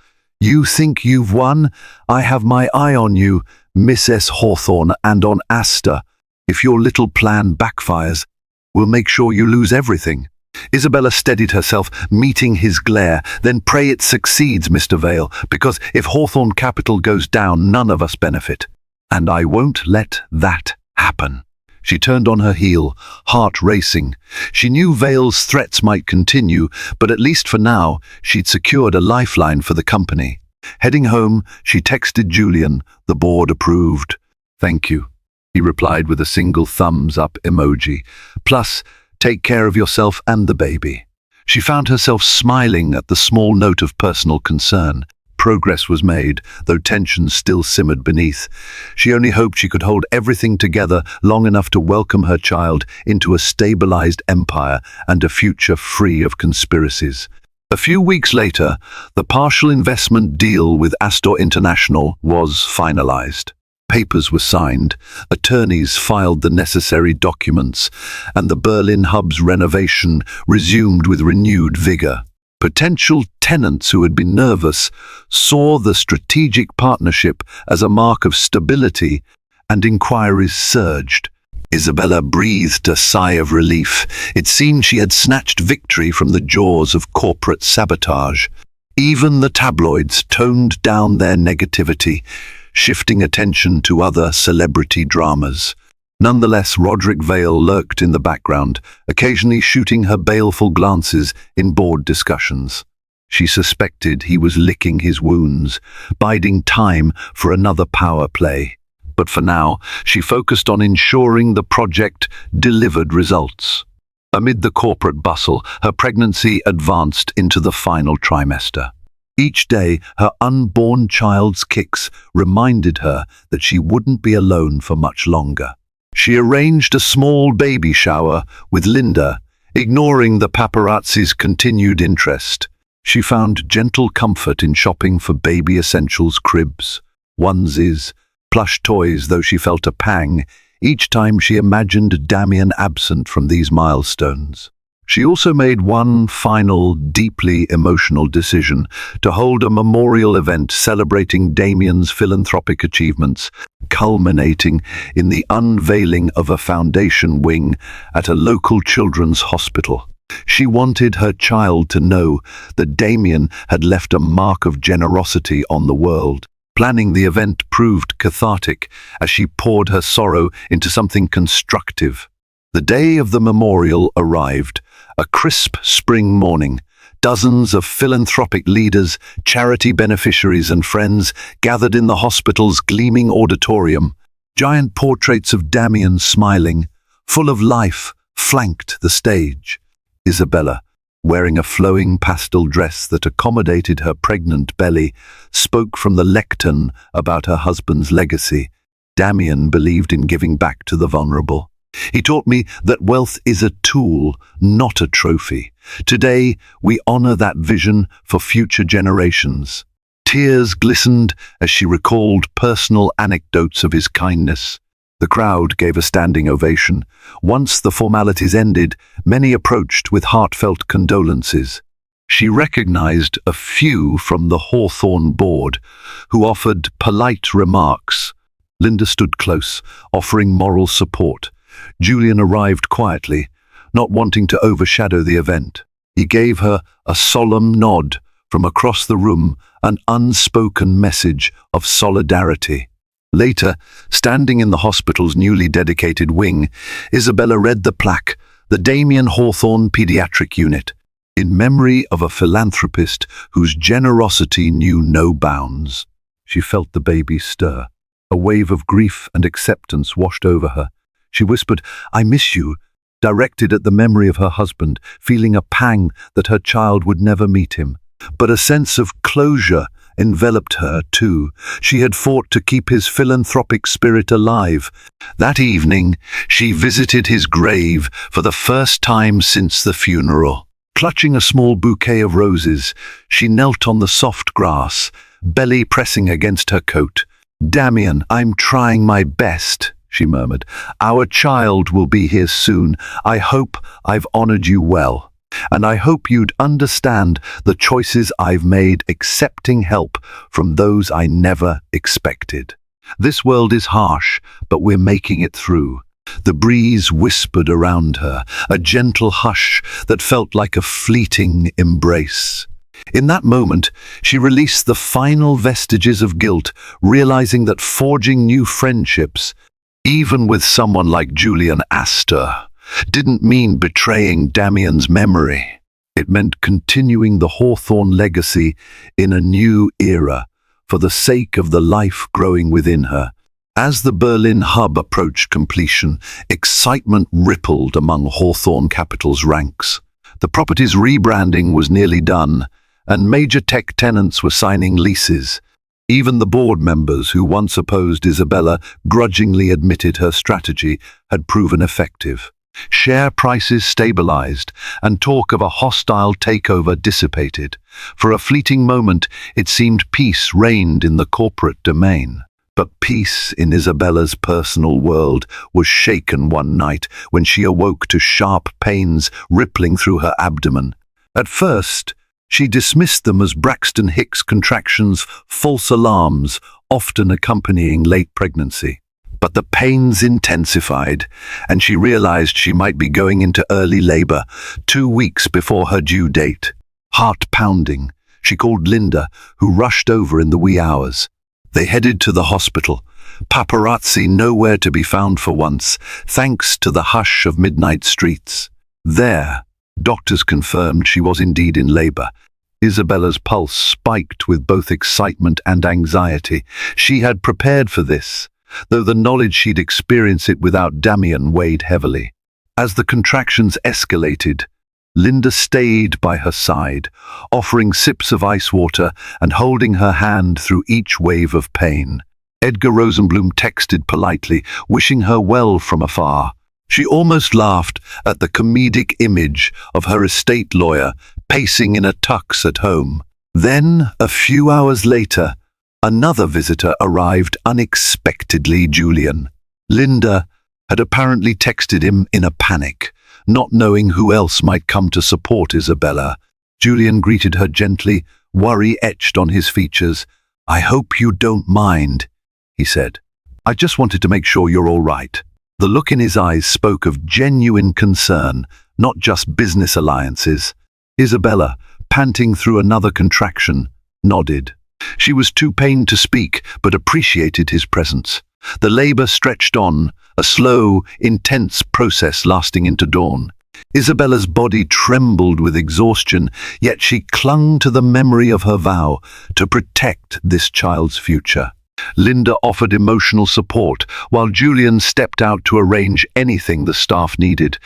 "You think you've won? I have my eye on you, Miss S. Hawthorne, and on Asta. If your little plan backfires, we'll make sure you lose everything." Isabella steadied herself, meeting his glare. "Then pray it succeeds, Mr. Vale, because if Hawthorne Capital goes down, none of us benefit. And I won't let that happen." She turned on her heel, heart racing. She knew Vale's threats might continue, but at least for now, she'd secured a lifeline for the company. Heading home, she texted Julian. The board approved. "Thank you," he replied with a single thumbs-up emoji. "Plus, take care of yourself and the baby." She found herself smiling at the small note of personal concern. Progress was made, though tensions still simmered beneath. She only hoped she could hold everything together long enough to welcome her child into a stabilized empire and a future free of conspiracies. A few weeks later, the partial investment deal with Astor International was finalized. Papers were signed, attorneys filed the necessary documents, and the Berlin hub's renovation resumed with renewed vigor. Potential tenants who had been nervous saw the strategic partnership as a mark of stability, and inquiries surged. Isabella breathed a sigh of relief. It seemed she had snatched victory from the jaws of corporate sabotage. Even the tabloids toned down their negativity, shifting attention to other celebrity dramas. Nonetheless, Roderick Vale lurked in the background, occasionally shooting her baleful glances in board discussions. She suspected he was licking his wounds, biding time for another power play. But for now, she focused on ensuring the project delivered results. Amid the corporate bustle, her pregnancy advanced into the final trimester. Each day, her unborn child's kicks reminded her that she wouldn't be alone for much longer. She arranged a small baby shower with Linda, ignoring the paparazzi's continued interest. She found gentle comfort in shopping for baby essentials, cribs, onesies, plush toys, though she felt a pang each time she imagined Damien absent from these milestones. She also made one final, deeply emotional decision to hold a memorial event celebrating Damien's philanthropic achievements, culminating in the unveiling of a foundation wing at a local children's hospital. She wanted her child to know that Damien had left a mark of generosity on the world. Planning the event proved cathartic as she poured her sorrow into something constructive. The day of the memorial arrived, a crisp spring morning. Dozens of philanthropic leaders, charity beneficiaries and friends gathered in the hospital's gleaming auditorium. Giant portraits of Damien smiling, full of life, flanked the stage. Isabella, wearing a flowing pastel dress that accommodated her pregnant belly, spoke from the lectern about her husband's legacy. Damien believed in giving back to the vulnerable. He taught me that wealth is a tool, not a trophy. Today, we honor that vision for future generations. Tears glistened as she recalled personal anecdotes of his kindness. The crowd gave a standing ovation. Once the formalities ended, many approached with heartfelt condolences. She recognized a few from the Hawthorne board, who offered polite remarks. Linda stood close, offering moral support. Julian arrived quietly, not wanting to overshadow the event. He gave her a solemn nod from across the room, an unspoken message of solidarity. Later, standing in the hospital's newly dedicated wing, Isabella read the plaque, the Damien Hawthorne Pediatric Unit, in memory of a philanthropist whose generosity knew no bounds. She felt the baby stir. A wave of grief and acceptance washed over her. She whispered, "I miss you, directed at the memory of her husband, feeling a pang that her child would never meet him. But a sense of closure enveloped her, too. She had fought to keep his philanthropic spirit alive. That evening, she visited his grave for the first time since the funeral. Clutching a small bouquet of roses, she knelt on the soft grass, belly pressing against her coat. "Damien, I'm trying my best," she murmured. "Our child will be here soon. I hope I've honored you well. And I hope you'd understand the choices I've made accepting help from those I never expected. This world is harsh, but we're making it through." The breeze whispered around her, a gentle hush that felt like a fleeting embrace. In that moment, she released the final vestiges of guilt, realizing that forging new friendships, even with someone like Julian Astor, didn't mean betraying Damien's memory. It meant continuing the Hawthorne legacy in a new era, for the sake of the life growing within her. As the Berlin hub approached completion, excitement rippled among Hawthorne Capital's ranks. The property's rebranding was nearly done, and major tech tenants were signing leases. Even the board members who once opposed Isabella grudgingly admitted her strategy had proven effective. Share prices stabilized, and talk of a hostile takeover dissipated. For a fleeting moment, it seemed peace reigned in the corporate domain. But peace in Isabella's personal world was shaken one night when she awoke to sharp pains rippling through her abdomen. At first, she dismissed them as Braxton Hicks contractions, false alarms, often accompanying late pregnancy. But the pains intensified, and she realized she might be going into early labor 2 weeks before her due date. Heart pounding, she called Linda, who rushed over in the wee hours. They headed to the hospital, paparazzi nowhere to be found for once, thanks to the hush of midnight streets. There, doctors confirmed she was indeed in labor. Isabella's pulse spiked with both excitement and anxiety. She had prepared for this, though the knowledge she'd experience it without Damien weighed heavily. As the contractions escalated, Linda stayed by her side, offering sips of ice water and holding her hand through each wave of pain. Edgar Rosenblum texted politely, wishing her well from afar. She almost laughed at the comedic image of her estate lawyer pacing in a tux at home. Then, a few hours later, another visitor arrived unexpectedly. Julian. Linda had apparently texted him in a panic, not knowing who else might come to support Isabella. Julian greeted her gently, worry etched on his features. "I hope you don't mind," he said. "I just wanted to make sure you're all right." The look in his eyes spoke of genuine concern, not just business alliances. Isabella, panting through another contraction, nodded. She was too pained to speak, but appreciated his presence. The labor stretched on, a slow, intense process lasting into dawn. Isabella's body trembled with exhaustion, yet she clung to the memory of her vow to protect this child's future. Linda offered emotional support, while Julian stepped out to arrange anything the staff needed.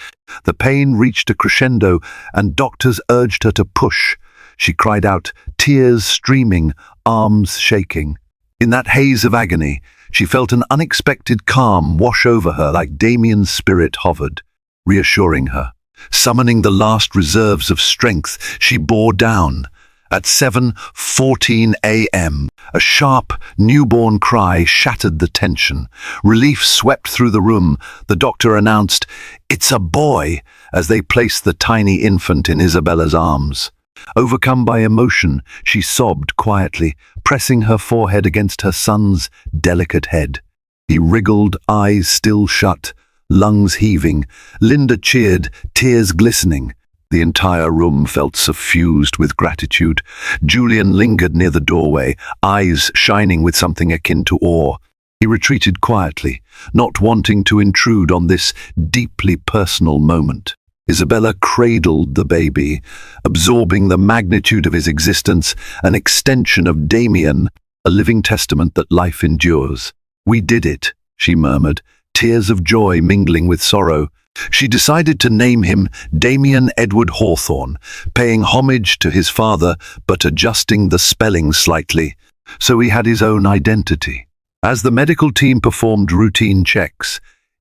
The pain reached a crescendo, and doctors urged her to push. She cried out, tears streaming, arms shaking. In that haze of agony, she felt an unexpected calm wash over her like Damien's spirit hovered, reassuring her. Summoning the last reserves of strength, she bore down. At 7:14 a.m., a sharp, newborn cry shattered the tension. Relief swept through the room. The doctor announced, "It's a boy," as they placed the tiny infant in Isabella's arms. Overcome by emotion, she sobbed quietly, pressing her forehead against her son's delicate head. He wriggled, eyes still shut, lungs heaving. Linda cheered, tears glistening. The entire room felt suffused with gratitude. Julian lingered near the doorway, eyes shining with something akin to awe. He retreated quietly, not wanting to intrude on this deeply personal moment. Isabella cradled the baby, absorbing the magnitude of his existence, an extension of Damien, a living testament that life endures. "We did it," she murmured, tears of joy mingling with sorrow. She decided to name him Damien Edward Hawthorne, paying homage to his father but adjusting the spelling slightly, so he had his own identity. As the medical team performed routine checks,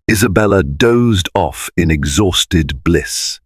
Isabella dozed off in exhausted bliss.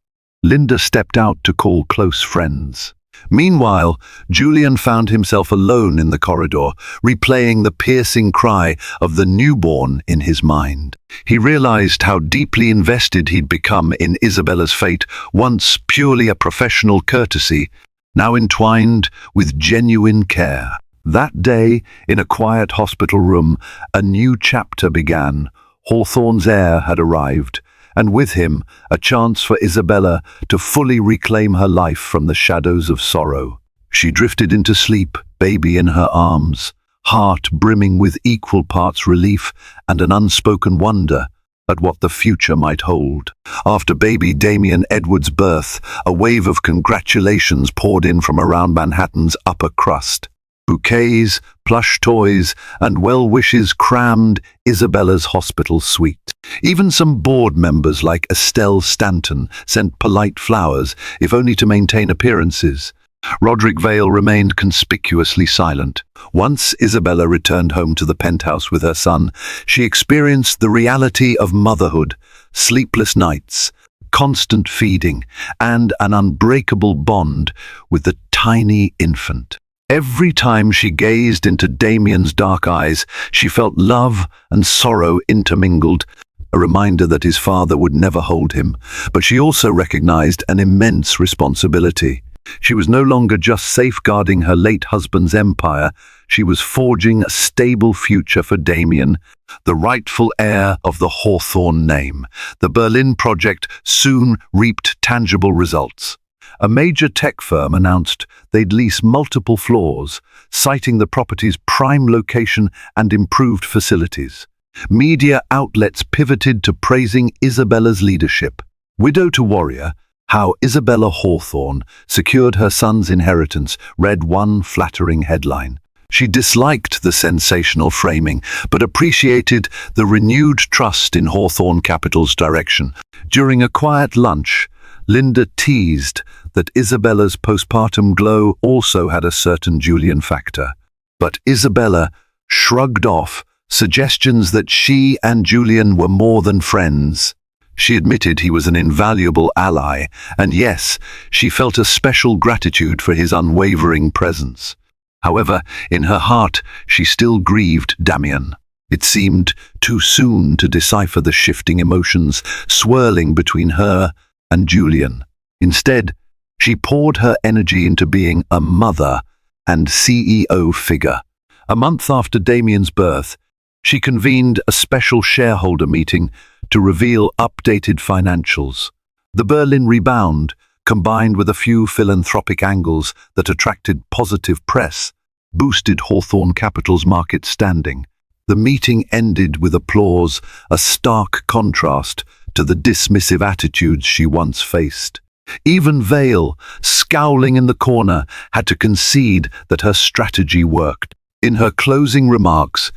Linda stepped out to call close friends. Meanwhile, Julian found himself alone in the corridor, replaying the piercing cry of the newborn in his mind. He realized how deeply invested he'd become in Isabella's fate, once purely a professional courtesy, now entwined with genuine care. That day, in a quiet hospital room, a new chapter began. Hawthorne's heir had arrived, and with him a chance for Isabella to fully reclaim her life from the shadows of sorrow. She drifted into sleep, baby in her arms, heart brimming with equal parts relief and an unspoken wonder at what the future might hold. After baby Damien Edward's birth, a wave of congratulations poured in from around Manhattan's upper crust. Bouquets, plush toys, and well-wishes crammed Isabella's hospital suite. Even some board members like Estelle Stanton sent polite flowers, if only to maintain appearances. Roderick Vale remained conspicuously silent. Once Isabella returned home to the penthouse with her son, she experienced the reality of motherhood, sleepless nights, constant feeding, and an unbreakable bond with the tiny infant. Every time she gazed into Damien's dark eyes, she felt love and sorrow intermingled, a reminder that his father would never hold him. But she also recognized an immense responsibility. She was no longer just safeguarding her late husband's empire, she was forging a stable future for Damien, the rightful heir of the Hawthorne name. The Berlin project soon reaped tangible results. A major tech firm announced they'd lease multiple floors, citing the property's prime location and improved facilities. Media outlets pivoted to praising Isabella's leadership. Widow to warrior, how Isabella Hawthorne secured her son's inheritance, read one flattering headline. She disliked the sensational framing, but appreciated the renewed trust in Hawthorne Capital's direction. During a quiet lunch, Linda teased that Isabella's postpartum glow also had a certain Julian factor. But Isabella shrugged off suggestions that she and Julian were more than friends. She admitted he was an invaluable ally, and yes, she felt a special gratitude for his unwavering presence. However, in her heart, she still grieved Damien. It seemed too soon to decipher the shifting emotions swirling between her and Julian. Instead, she poured her energy into being a mother and CEO figure. A month after Damien's birth, she convened a special shareholder meeting to reveal updated financials. The Berlin rebound, combined with a few philanthropic angles that attracted positive press, boosted Hawthorne Capital's market standing. The meeting ended with applause, a stark contrast to the dismissive attitudes she once faced. Even Vale, scowling in the corner, had to concede that her strategy worked. In her closing remarks,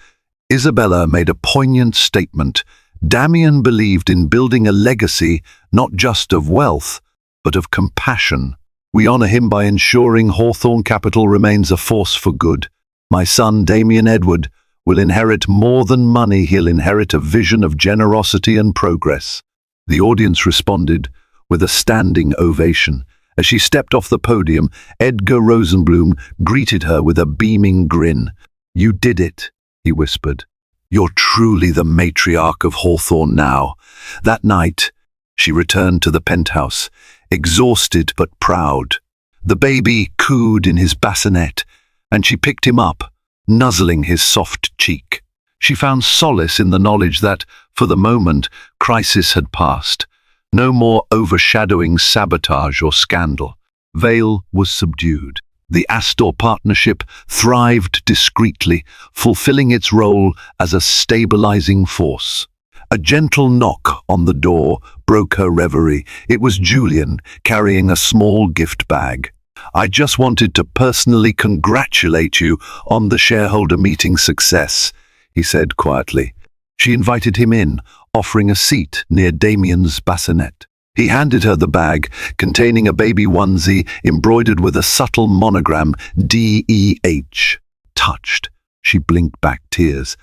Isabella made a poignant statement. Damien believed in building a legacy not just of wealth, but of compassion. We honor him by ensuring Hawthorne Capital remains a force for good. My son, Damien Edward, will inherit more than money. He'll inherit a vision of generosity and progress. The audience responded with a standing ovation. As she stepped off the podium, Edgar Rosenblum greeted her with a beaming grin. "You did it," he whispered. "You're truly the matriarch of Hawthorne now." That night, she returned to the penthouse, exhausted but proud. The baby cooed in his bassinet, and she picked him up, nuzzling his soft cheek. She found solace in the knowledge that, for the moment, crisis had passed. No more overshadowing sabotage or scandal. Vale was subdued. The Astor partnership thrived discreetly, fulfilling its role as a stabilizing force. A gentle knock on the door broke her reverie. It was Julian, carrying a small gift bag. "I just wanted to personally congratulate you on the shareholder meeting success," he said quietly. She invited him in, offering a seat near Damien's bassinet. He handed her the bag, containing a baby onesie embroidered with a subtle monogram, DEH. Touched. She blinked back tears.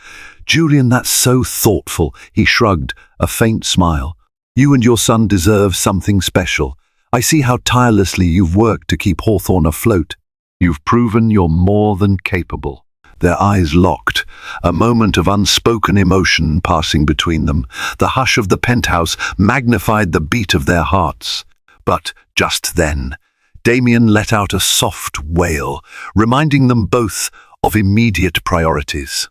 "Julian, that's so thoughtful," he shrugged, a faint smile. "You and your son deserve something special. I see how tirelessly you've worked to keep Hawthorne afloat. You've proven you're more than capable." Their eyes locked, a moment of unspoken emotion passing between them. The hush of the penthouse magnified the beat of their hearts. But just then, Damien let out a soft wail, reminding them both of immediate priorities.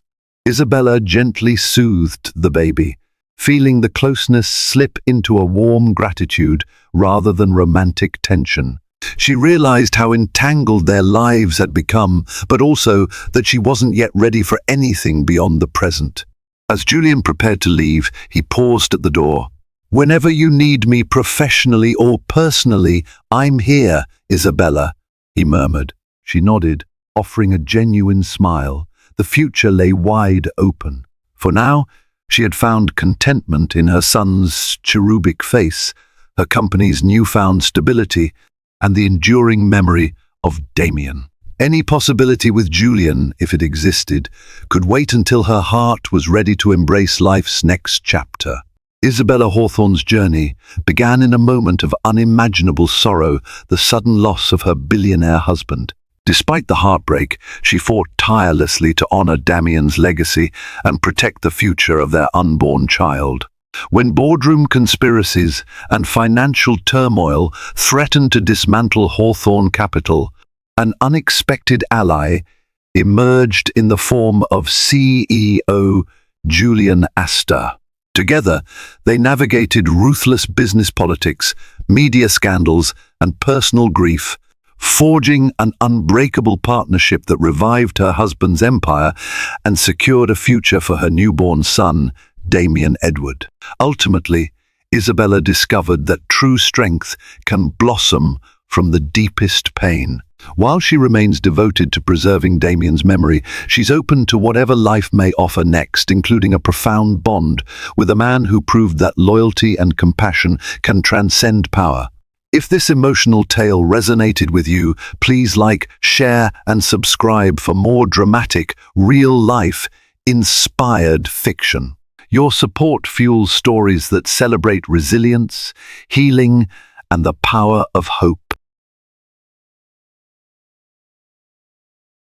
Isabella gently soothed the baby, feeling the closeness slip into a warm gratitude rather than romantic tension. She realized how entangled their lives had become, but also that she wasn't yet ready for anything beyond the present. As Julian prepared to leave, he paused at the door. "Whenever you need me professionally or personally, I'm here, Isabella," he murmured. She nodded, offering a genuine smile. The future lay wide open. For now, she had found contentment in her son's cherubic face, her company's newfound stability, and the enduring memory of Damien. Any possibility with Julian, if it existed, could wait until her heart was ready to embrace life's next chapter. Isabella Hawthorne's journey began in a moment of unimaginable sorrow, the sudden loss of her billionaire husband. Despite the heartbreak, she fought tirelessly to honor Damien's legacy and protect the future of their unborn child. When boardroom conspiracies and financial turmoil threatened to dismantle Hawthorne Capital, an unexpected ally emerged in the form of CEO Julian Astor. Together, they navigated ruthless business politics, media scandals, and personal grief, forging an unbreakable partnership that revived her husband's empire and secured a future for her newborn son, Damien Edward. Ultimately, Isabella discovered that true strength can blossom from the deepest pain. While she remains devoted to preserving Damien's memory, she's open to whatever life may offer next, including a profound bond with a man who proved that loyalty and compassion can transcend power. If this emotional tale resonated with you, please like, share, and subscribe for more dramatic, real-life, inspired fiction. Your support fuels stories that celebrate resilience, healing, and the power of hope.